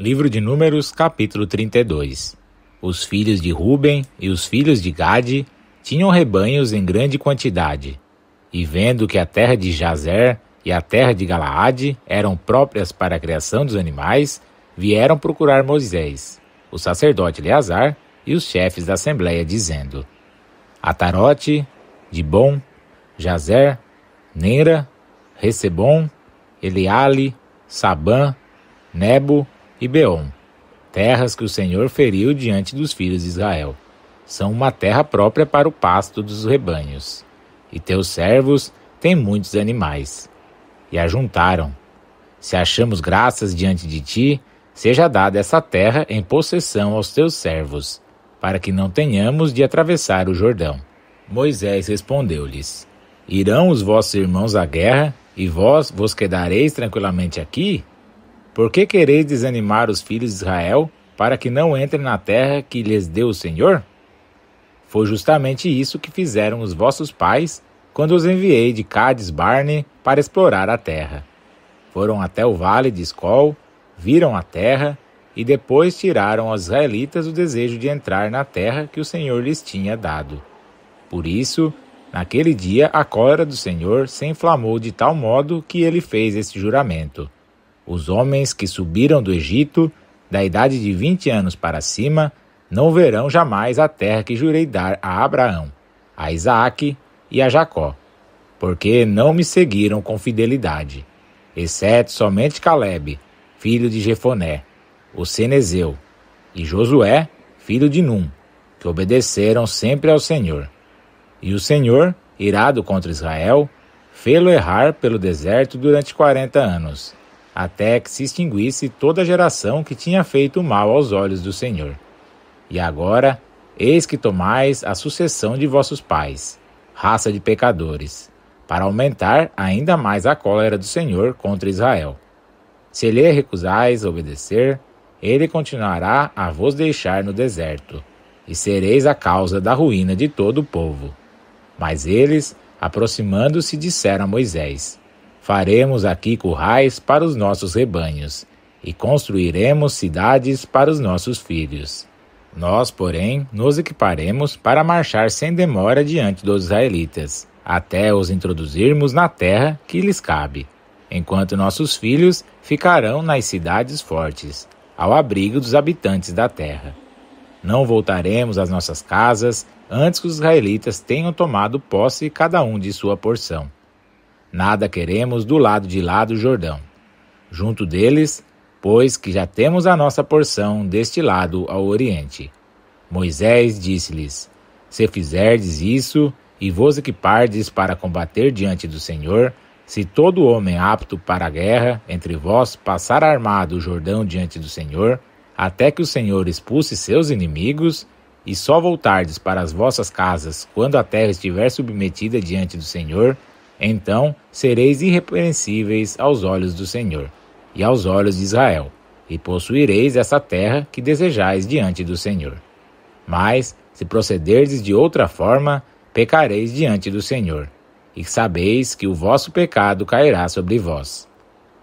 Livro de Números, capítulo 32. Os filhos de Ruben e os filhos de Gade tinham rebanhos em grande quantidade, e vendo que a terra de Jazer e a terra de Galaade eram próprias para a criação dos animais, vieram procurar Moisés, o sacerdote Eleazar e os chefes da assembleia, dizendo: Atarote, Dibom, Jazer, Nera, Recebom, Eleale, Sabã, Nebo e Beom, terras que o Senhor feriu diante dos filhos de Israel. São uma terra própria para o pasto dos rebanhos. E teus servos têm muitos animais. E ajuntaram: se achamos graças diante de ti, seja dada essa terra em possessão aos teus servos, para que não tenhamos de atravessar o Jordão. Moisés respondeu-lhes: irão os vossos irmãos à guerra, e vós vos quedareis tranquilamente aqui? Por que quereis desanimar os filhos de Israel, para que não entrem na terra que lhes deu o Senhor? Foi justamente isso que fizeram os vossos pais, quando os enviei de Cades-Barne para explorar a terra. Foram até o vale de Escol, viram a terra, e depois tiraram aos israelitas o desejo de entrar na terra que o Senhor lhes tinha dado. Por isso, naquele dia a cólera do Senhor se inflamou de tal modo que ele fez este juramento: os homens que subiram do Egito, da idade de 20 anos para cima, não verão jamais a terra que jurei dar a Abraão, a Isaque e a Jacó, porque não me seguiram com fidelidade, exceto somente Calebe, filho de Jefoné, o Cenezeu, e Josué, filho de Num, que obedeceram sempre ao Senhor. E o Senhor, irado contra Israel, fê-lo errar pelo deserto durante 40 anos, até que se extinguisse toda a geração que tinha feito mal aos olhos do Senhor. E agora, eis que tomais a sucessão de vossos pais, raça de pecadores, para aumentar ainda mais a cólera do Senhor contra Israel. Se lhe recusais obedecer, ele continuará a vos deixar no deserto, e sereis a causa da ruína de todo o povo. Mas eles, aproximando-se, disseram a Moisés: faremos aqui currais para os nossos rebanhos, e construiremos cidades para os nossos filhos. Nós, porém, nos equiparemos para marchar sem demora diante dos israelitas, até os introduzirmos na terra que lhes cabe, enquanto nossos filhos ficarão nas cidades fortes, ao abrigo dos habitantes da terra. Não voltaremos às nossas casas antes que os israelitas tenham tomado posse cada um de sua porção. Nada queremos do lado de lá do Jordão, junto deles, pois que já temos a nossa porção deste lado ao oriente. Moisés disse-lhes: se fizerdes isso e vos equipardes para combater diante do Senhor, se todo homem apto para a guerra entre vós passar armado o Jordão diante do Senhor, até que o Senhor expulse seus inimigos, e só voltardes para as vossas casas quando a terra estiver submetida diante do Senhor, então sereis irrepreensíveis aos olhos do Senhor e aos olhos de Israel, e possuireis essa terra que desejais diante do Senhor. Mas, se procederdes de outra forma, pecareis diante do Senhor, e sabeis que o vosso pecado cairá sobre vós.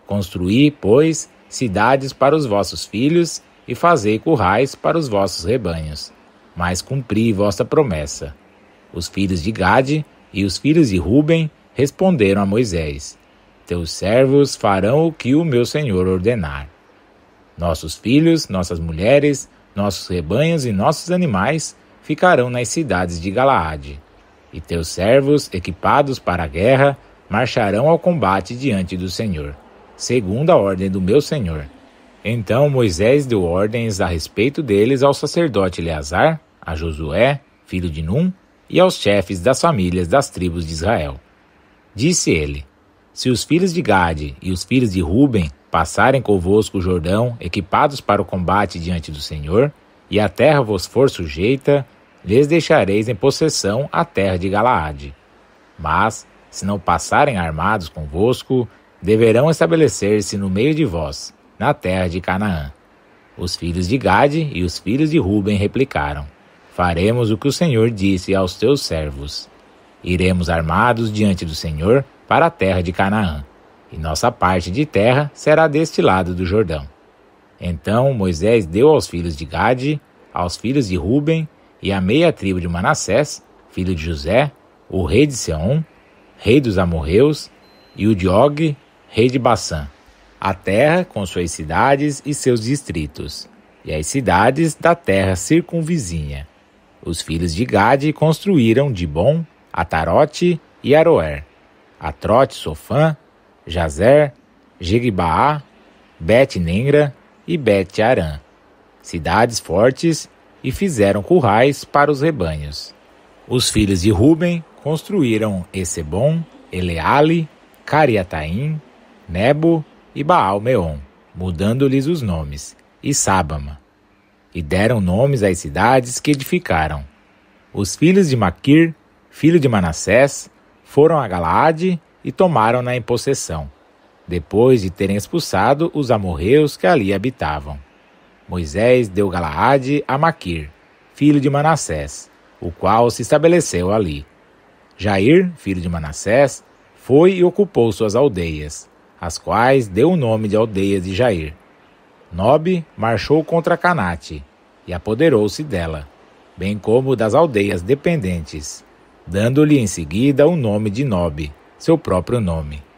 Construí, pois, cidades para os vossos filhos, e fazei currais para os vossos rebanhos, mas cumpri vossa promessa. Os filhos de Gade e os filhos de Ruben responderam a Moisés: teus servos farão o que o meu senhor ordenar. Nossos filhos, nossas mulheres, nossos rebanhos e nossos animais ficarão nas cidades de Galaade. E teus servos, equipados para a guerra, marcharão ao combate diante do Senhor, segundo a ordem do meu senhor. Então Moisés deu ordens a respeito deles ao sacerdote Eleazar, a Josué, filho de Num, e aos chefes das famílias das tribos de Israel. Disse ele: se os filhos de Gade e os filhos de Ruben passarem convosco o Jordão, equipados para o combate diante do Senhor, e a terra vos for sujeita, lhes deixareis em possessão a terra de Galaade. Mas, se não passarem armados convosco, deverão estabelecer-se no meio de vós, na terra de Canaã. Os filhos de Gade e os filhos de Ruben replicaram: faremos o que o Senhor disse aos teus servos. Iremos armados diante do Senhor para a terra de Canaã, e nossa parte de terra será deste lado do Jordão. Então Moisés deu aos filhos de Gade, aos filhos de Ruben e à meia tribo de Manassés, filho de José, o rei de Seom, rei dos amorreus, e o de Og, rei de Bassã, a terra com suas cidades e seus distritos, e as cidades da terra circunvizinha. Os filhos de Gade construíram Dibon, Atarote e Aroer, Atrote Sofã, Jazer, Jegbaá, Bet-Nenra e Bet-Arã, cidades fortes, e fizeram currais para os rebanhos. Os filhos de Ruben construíram Esebom, Eleale, Cariataim, Nebo e Baal-Meon, mudando-lhes os nomes, e Sábama. E deram nomes às cidades que edificaram. Os filhos de Maquir, filho de Manassés, foram a Galaade e tomaram-na em possessão, depois de terem expulsado os amorreus que ali habitavam. Moisés deu Galaade a Maquir, filho de Manassés, o qual se estabeleceu ali. Jair, filho de Manassés, foi e ocupou suas aldeias, as quais deu o nome de aldeias de Jair. Nobe marchou contra Canate e apoderou-se dela, bem como das aldeias dependentes, dando-lhe em seguida o nome de Nobe, seu próprio nome.